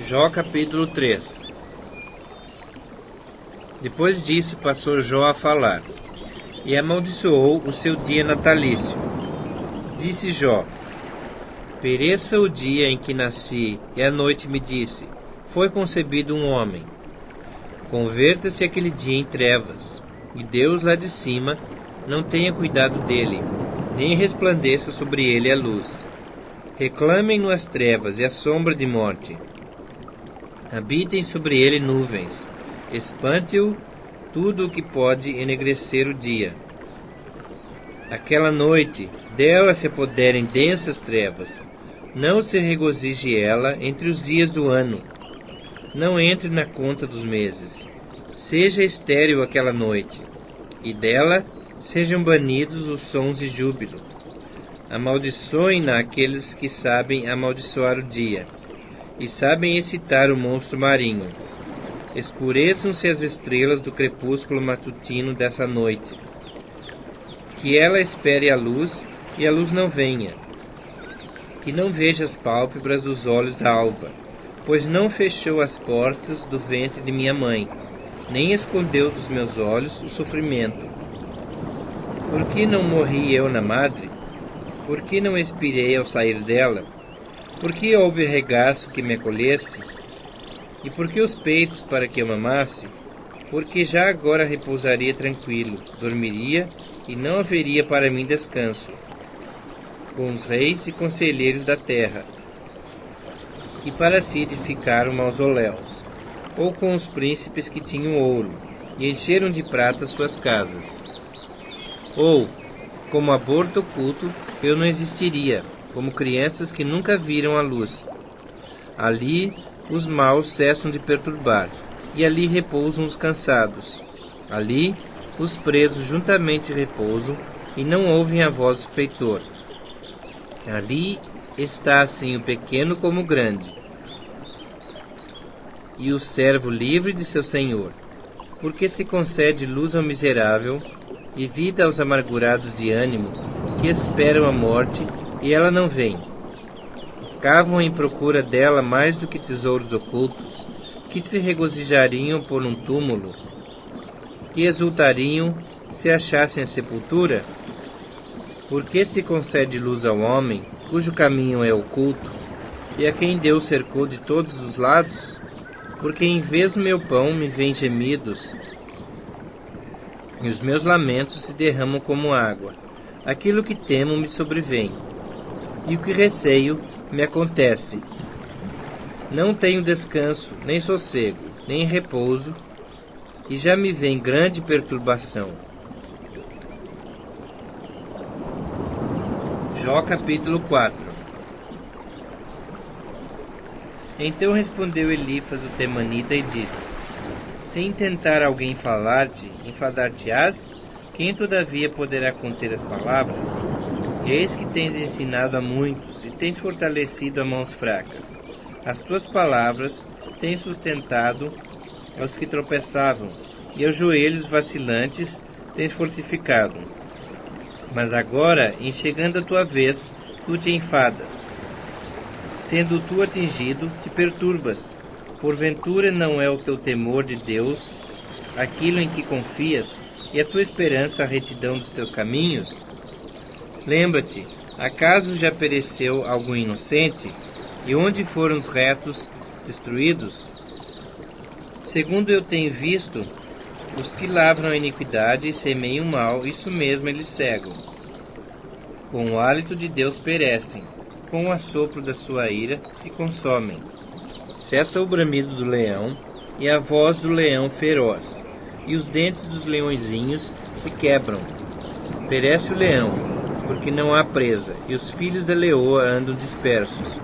Jó capítulo 3. Depois disso passou Jó a falar, e amaldiçoou o seu dia natalício. Disse Jó: pereça o dia em que nasci, e a noite me disse, foi concebido um homem. Converta-se aquele dia em trevas, e Deus lá de cima não tenha cuidado dele, nem resplandeça sobre ele a luz. Reclamem-no as trevas e a sombra de morte. Habitem sobre ele nuvens, espante-o tudo o que pode enegrecer o dia. Aquela noite, dela se apoderem densas trevas. Não se regozije ela entre os dias do ano. Não entre na conta dos meses. Seja estéril aquela noite, e dela sejam banidos os sons de júbilo. Amaldiçoem-na aqueles que sabem amaldiçoar o dia, e sabem excitar o monstro marinho. Escureçam-se as estrelas do crepúsculo matutino dessa noite. Que ela espere a luz, e a luz não venha. Que não veja as pálpebras dos olhos da alva, pois não fechou as portas do ventre de minha mãe, nem escondeu dos meus olhos o sofrimento. Por que não morri eu na madre? Por que não expirei ao sair dela? Por que houve regaço que me acolhesse? E por que os peitos para que eu mamasse? Porque já agora repousaria tranquilo, dormiria, e não haveria para mim descanso, com os reis e conselheiros da terra, que para si edificaram mausoléus, ou com os príncipes que tinham ouro, e encheram de prata suas casas. Ou, como aborto oculto, eu não existiria, como crianças que nunca viram a luz. Ali os maus cessam de perturbar, e ali repousam os cansados. Ali os presos juntamente repousam, e não ouvem a voz do feitor. Ali está assim o pequeno como o grande, e o servo livre de seu senhor. Porque se concede luz ao miserável, e vida aos amargurados de ânimo, que esperam a morte, e ela não vem. Cavam em procura dela mais do que tesouros ocultos, que se regozijariam por um túmulo, que exultariam se achassem a sepultura. Porque se concede luz ao homem, cujo caminho é oculto, e a quem Deus cercou de todos os lados? Porque em vez do meu pão me vêm gemidos, e os meus lamentos se derramam como água. Aquilo que temo me sobrevém, e o que receio me acontece. Não tenho descanso, nem sossego, nem repouso, e já me vem grande perturbação. Jó capítulo 4. Então respondeu Elifaz o temanita e disse: se intentar alguém falar-te, enfadar-te-ás? Quem todavia poderá conter as palavras? Eis que tens ensinado a muitos, e tens fortalecido a mãos fracas. As tuas palavras tens sustentado aos que tropeçavam, e aos joelhos vacilantes tens fortificado. Mas agora, em chegando a tua vez, tu te enfadas. Sendo tu atingido, te perturbas. Porventura não é o teu temor de Deus aquilo em que confias, e a tua esperança a retidão dos teus caminhos? Lembra-te, acaso já pereceu algum inocente? E onde foram os retos destruídos? Segundo eu tenho visto, os que lavram a iniquidade e semeiam o mal, isso mesmo eles cegam. Com o hálito de Deus perecem, com o assopro da sua ira se consomem. Cessa o bramido do leão e a voz do leão feroz, e os dentes dos leõezinhos se quebram. Perece o leão, porque não há presa, e os filhos da leoa andam dispersos.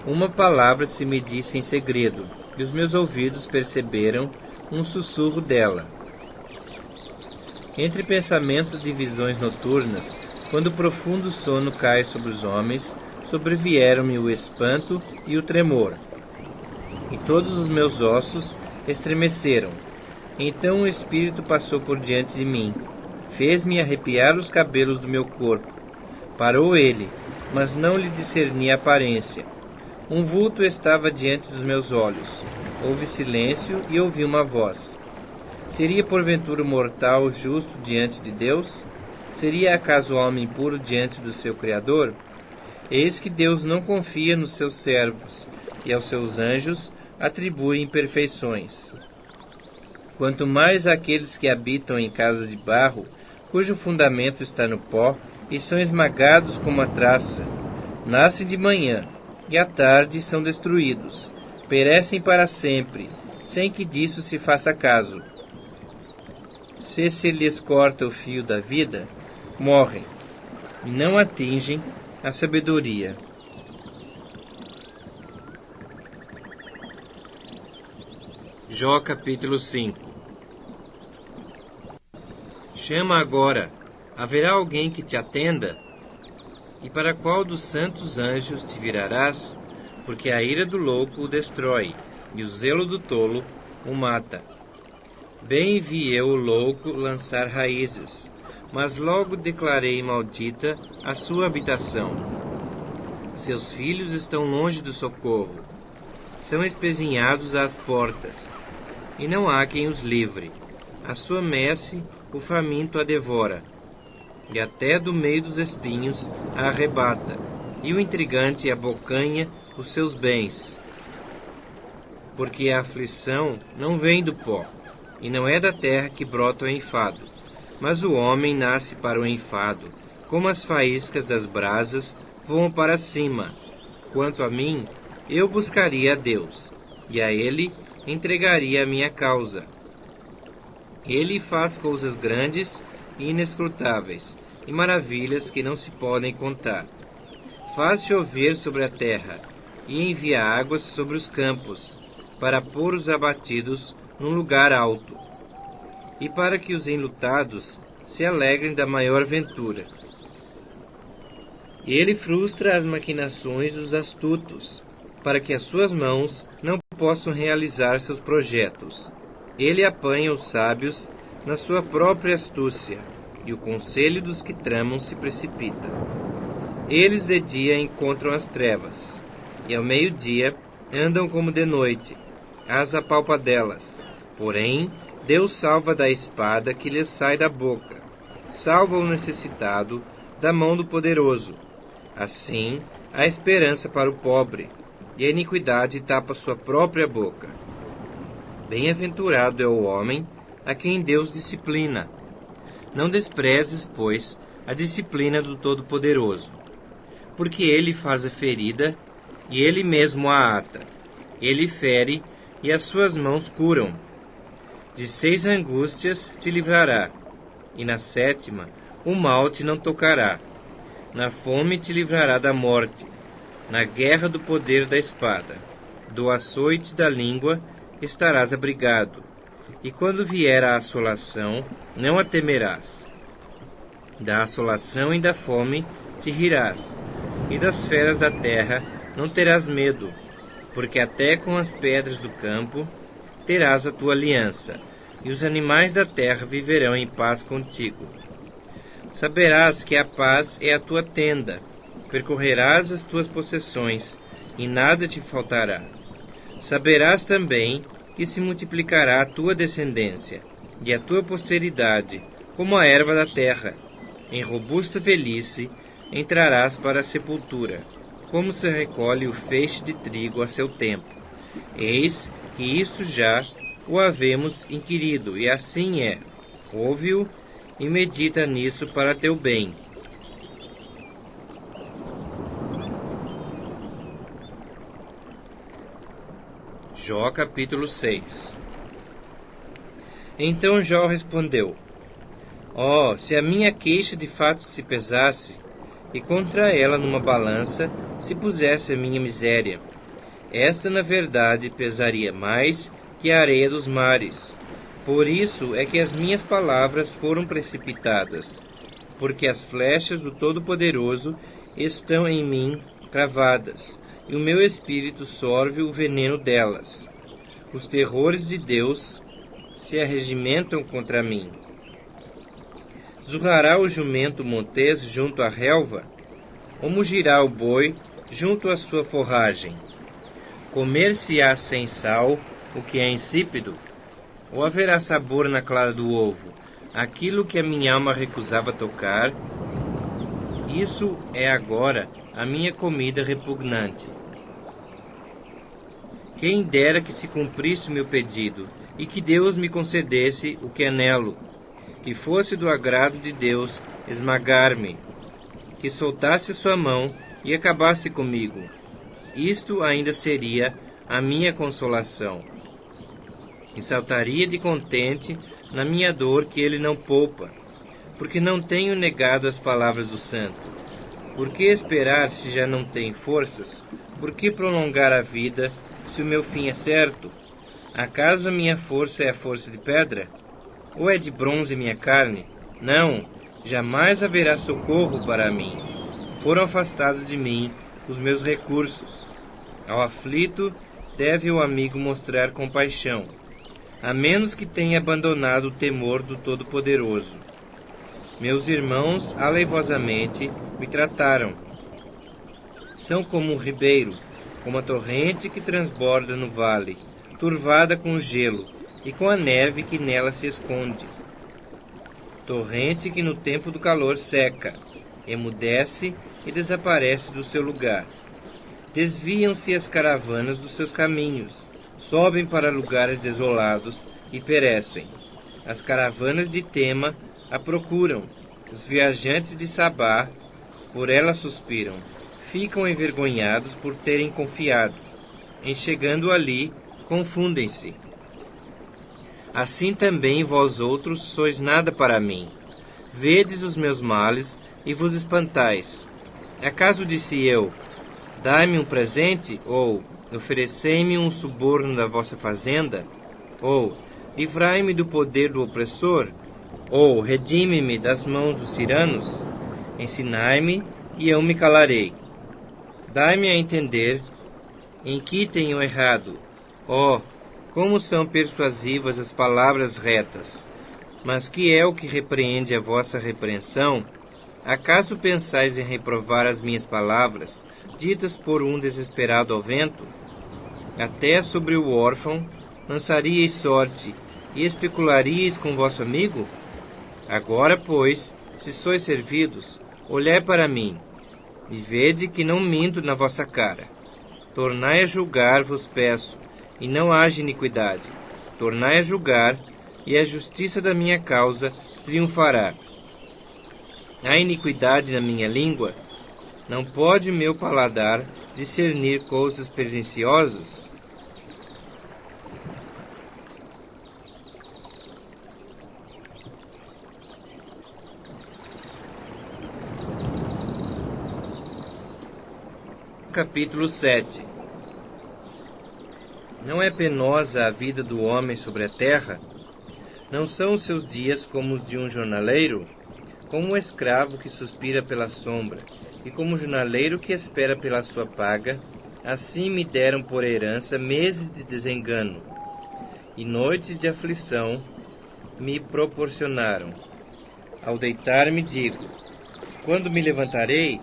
Uma palavra se me disse em segredo, e os meus ouvidos perceberam um sussurro dela. Entre pensamentos de visões noturnas, quando o profundo sono cai sobre os homens, sobrevieram-me o espanto e o tremor, e todos os meus ossos estremeceram. Então o Espírito passou por diante de mim, fez-me arrepiar os cabelos do meu corpo. Parou ele, mas não lhe discerni a aparência. Um vulto estava diante dos meus olhos. Houve silêncio e ouvi uma voz. Seria porventura o mortal justo diante de Deus? Seria acaso o homem puro diante do seu Criador? Eis que Deus não confia nos seus servos, e aos seus anjos atribui imperfeições. Quanto mais àqueles que habitam em casas de barro, cujo fundamento está no pó, e são esmagados como a traça. Nascem de manhã, e à tarde são destruídos. Perecem para sempre, sem que disso se faça caso. Se lhes corta o fio da vida, morrem, e não atingem a sabedoria. Jó capítulo 5. Chama agora, haverá alguém que te atenda? E para qual dos santos anjos te virarás? Porque a ira do louco o destrói, e o zelo do tolo o mata. Bem vi eu o louco lançar raízes, mas logo declarei maldita a sua habitação. Seus filhos estão longe do socorro, são espezinhados às portas, e não há quem os livre. A sua messe o faminto a devora, e até do meio dos espinhos a arrebata, e o intrigante abocanha os seus bens. Porque a aflição não vem do pó, e não é da terra que brota o enfado. Mas o homem nasce para o enfado, como as faíscas das brasas voam para cima. Quanto a mim, eu buscaria a Deus, e a Ele entregaria a minha causa. Ele faz coisas grandes e inescrutáveis, e maravilhas que não se podem contar. Faz chover sobre a terra, e envia águas sobre os campos, para pôr os abatidos num lugar alto, e para que os enlutados se alegrem da maior ventura. Ele frustra as maquinações dos astutos, para que as suas mãos não possam realizar seus projetos. Ele apanha os sábios na sua própria astúcia, e o conselho dos que tramam se precipita. Eles de dia encontram as trevas, e ao meio-dia andam como de noite, as apalpadelas. Porém, Deus salva da espada que lhes sai da boca, salva o necessitado da mão do poderoso. Assim, há esperança para o pobre, e a iniquidade tapa sua própria boca. Bem-aventurado é o homem a quem Deus disciplina. Não desprezes, pois, a disciplina do Todo-Poderoso, porque ele faz a ferida, e ele mesmo a ata. Ele fere, e as suas mãos curam. De 6 angústias te livrará, e na 7ª o mal te não tocará. Na fome te livrará da morte, na guerra do poder da espada. Do açoite da língua estarás abrigado, e quando vier a assolação, não a temerás. Da assolação e da fome te rirás, e das feras da terra não terás medo, porque até com as pedras do campo terás a tua aliança, e os animais da terra viverão em paz contigo. Saberás que a paz é a tua tenda, percorrerás as tuas possessões, e nada te faltará. Saberás também que se multiplicará a tua descendência, e a tua posteridade, como a erva da terra. Em robusta velhice entrarás para a sepultura, como se recolhe o feixe de trigo a seu tempo. Eis que isto já o havemos inquirido, e assim é. Ouve-o e medita nisso para teu bem. Jó capítulo 6. Então Jó respondeu: Oh, se a minha queixa de fato se pesasse, e contra ela numa balança se pusesse a minha miséria, esta na verdade pesaria mais que a areia dos mares. Por isso é que as minhas palavras foram precipitadas, porque as flechas do Todo-Poderoso estão em mim cravadas, e o meu espírito sorve o veneno delas. Os terrores de Deus se arregimentam contra mim. Zurrará o jumento montês junto à relva? Ou mugirá o boi junto à sua forragem? Comer-se-á sem sal o que é insípido? Ou haverá sabor na clara do ovo, aquilo que a minha alma recusava tocar? Isso é agora a minha comida repugnante. Quem dera que se cumprisse o meu pedido, e que Deus me concedesse o que anelo, que fosse do agrado de Deus esmagar-me, que soltasse sua mão e acabasse comigo. Isto ainda seria a minha consolação. E saltaria de contente na minha dor que ele não poupa, porque não tenho negado as palavras do santo. Por que esperar se já não tem forças? Por que prolongar a vida se o meu fim é certo? Acaso a minha força é a força de pedra? Ou é de bronze minha carne? Não, jamais haverá socorro para mim. Foram afastados de mim os meus recursos. Ao aflito deve o amigo mostrar compaixão, a menos que tenha abandonado o temor do Todo-Poderoso. Meus irmãos aleivosamente me trataram. São como um ribeiro, como a torrente que transborda no vale, turvada com o gelo e com a neve que nela se esconde. Torrente que no tempo do calor seca, emudece e desaparece do seu lugar. Desviam-se as caravanas dos seus caminhos, sobem para lugares desolados e perecem. As caravanas de Tema a procuram, os viajantes de Sabá por ela suspiram, ficam envergonhados por terem confiado. Em chegando ali, confundem-se. Assim também vós outros sois nada para mim. Vedes os meus males e vos espantais. Acaso disse eu, dai-me um presente, ou oferecei-me um suborno da vossa fazenda, ou livrai-me do poder do opressor, ou redime-me das mãos dos tiranos? Ensinai-me, e eu me calarei. Dai-me a entender em que tenho errado. Oh, como são persuasivas as palavras retas! Mas que é o que repreende a vossa repreensão? Acaso pensais em reprovar as minhas palavras, ditas por um desesperado ao vento? Até sobre o órfão lançaríeis sorte, e especularíeis com vosso amigo? Agora, pois, se sois servidos, olhai para mim, e vede que não minto na vossa cara. Tornai a julgar, vos peço, e não haja iniquidade. Tornai a julgar, e a justiça da minha causa triunfará. Há iniquidade na minha língua? Não pode meu paladar discernir coisas perniciosas? Capítulo 7. Não é penosa a vida do homem sobre a terra? Não são os seus dias como os de um jornaleiro? Como um escravo que suspira pela sombra, e como um jornaleiro que espera pela sua paga, assim me deram por herança meses de desengano, e noites de aflição me proporcionaram. Ao deitar-me digo, quando me levantarei?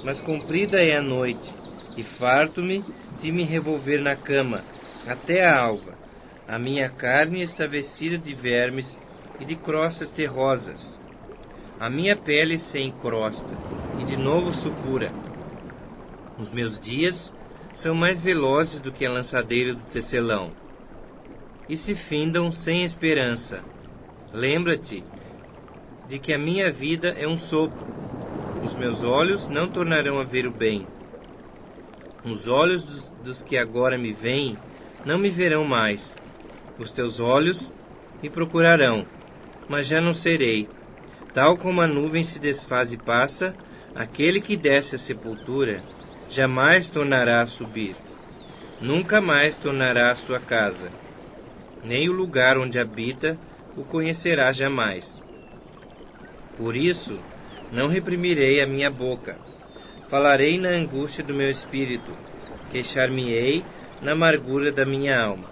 Mas comprida é a noite, e farto-me de me revolver na cama, até a alva. A minha carne está vestida de vermes e de crostas terrosas. A minha pele se encrosta, e de novo supura. Os meus dias são mais velozes do que a lançadeira do tecelão, e se findam sem esperança. Lembra-te de que a minha vida é um sopro. Os meus olhos não tornarão a ver o bem. Os olhos dos que agora me veem não me verão mais. Os teus olhos me procurarão, mas já não serei. Tal como a nuvem se desfaz e passa, aquele que desce à sepultura jamais tornará a subir. Nunca mais tornará à sua casa. Nem o lugar onde habita o conhecerá jamais. Por isso, não reprimirei a minha boca. Falarei na angústia do meu espírito. Queixar-me-ei na amargura da minha alma.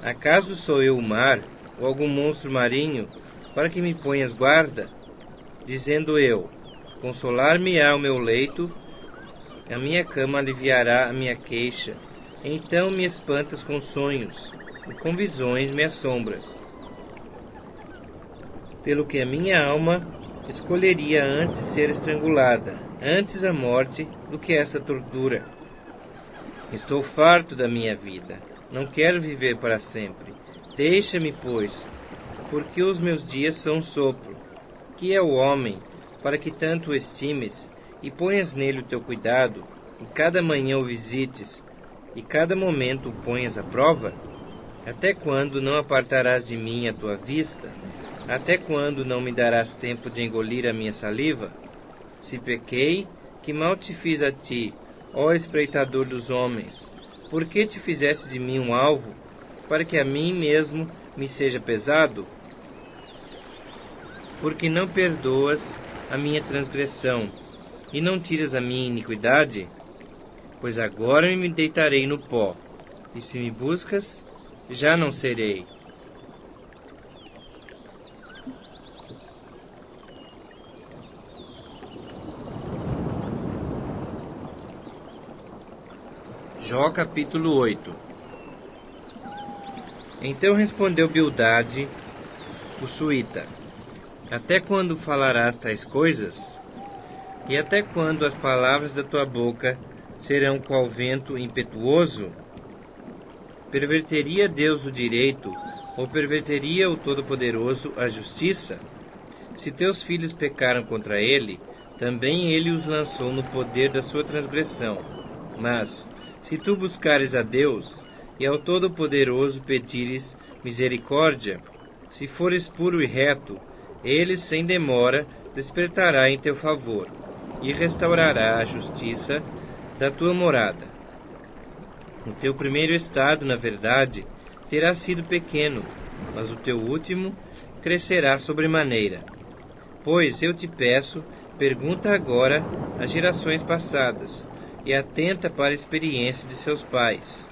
Acaso sou eu o mar, ou algum monstro marinho, para que me ponhas guarda? Dizendo eu, consolar-me-á o meu leito, a minha cama aliviará a minha queixa, Então me espantas com sonhos, e com visões me assombras. Pelo que a minha alma escolheria antes ser estrangulada, antes a morte, do que esta tortura. Estou farto da minha vida, não quero viver para sempre. Deixa-me, pois, porque os meus dias são um sopro. Que é o homem, para que tanto o estimes, e ponhas nele o teu cuidado, e cada manhã o visites, e cada momento o ponhas à prova? Até quando não apartarás de mim a tua vista? Até quando não me darás tempo de engolir a minha saliva? Se pequei, que mal te fiz a ti, ó espreitador dos homens? Por que te fizeste de mim um alvo, para que a mim mesmo me seja pesado? Porque não perdoas a minha transgressão, e não tiras a minha iniquidade? Pois agora me deitarei no pó, e se me buscas, já não serei. Jó capítulo 8. Então respondeu Bildade, o suíta: Até quando falarás tais coisas? E até quando as palavras da tua boca serão qual vento impetuoso? Perverteria Deus o direito, ou perverteria o Todo-Poderoso a justiça? Se teus filhos pecaram contra ele, também ele os lançou no poder da sua transgressão. Mas, se tu buscares a Deus, e ao Todo-Poderoso pedires misericórdia, se fores puro e reto, ele sem demora despertará em teu favor, e restaurará a justiça da tua morada. O teu primeiro estado, na verdade, terá sido pequeno, mas o teu último crescerá sobremaneira. Pois eu te peço, pergunta agora às gerações passadas, e atenta para a experiência de seus pais.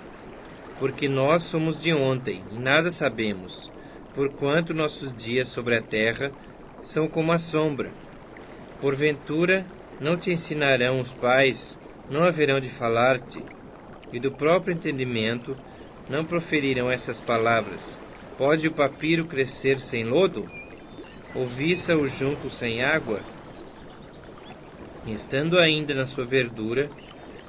Porque nós somos de ontem, e nada sabemos, porquanto nossos dias sobre a terra são como a sombra. Porventura, não te ensinarão os pais, não haverão de falar-te, e do próprio entendimento não proferirão essas palavras. Pode o papiro crescer sem lodo? Ou viça o junco sem água? Estando ainda na sua verdura,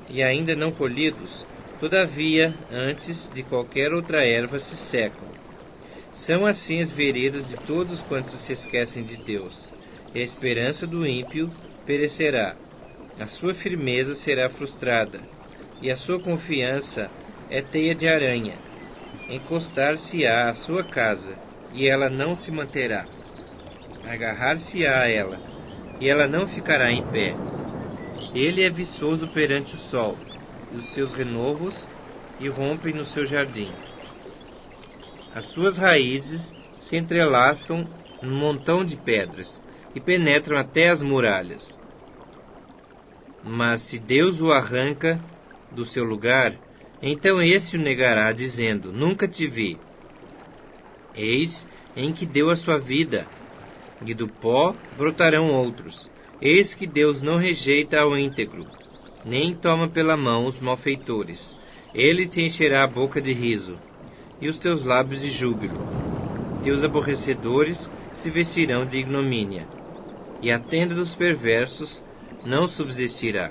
e ainda não colhidos, todavia, antes de qualquer outra erva se secam. São assim as veredas de todos quantos se esquecem de Deus, e a esperança do ímpio perecerá. A sua firmeza será frustrada, e a sua confiança é teia de aranha. Encostar-se-á à sua casa, e ela não se manterá. Agarrar-se-á a ela, e ela não ficará em pé. Ele é viçoso perante o sol, e os seus renovos irrompem no seu jardim. As suas raízes se entrelaçam num montão de pedras, e penetram até as muralhas. Mas se Deus o arranca do seu lugar, então esse o negará, dizendo: Nunca te vi. Eis em que deu a sua vida, e do pó brotarão outros. Eis que Deus não rejeita ao íntegro, nem toma pela mão os malfeitores. Ele te encherá a boca de riso, e os teus lábios de júbilo. Teus aborrecedores se vestirão de ignomínia, e a tenda dos perversos não subsistirá.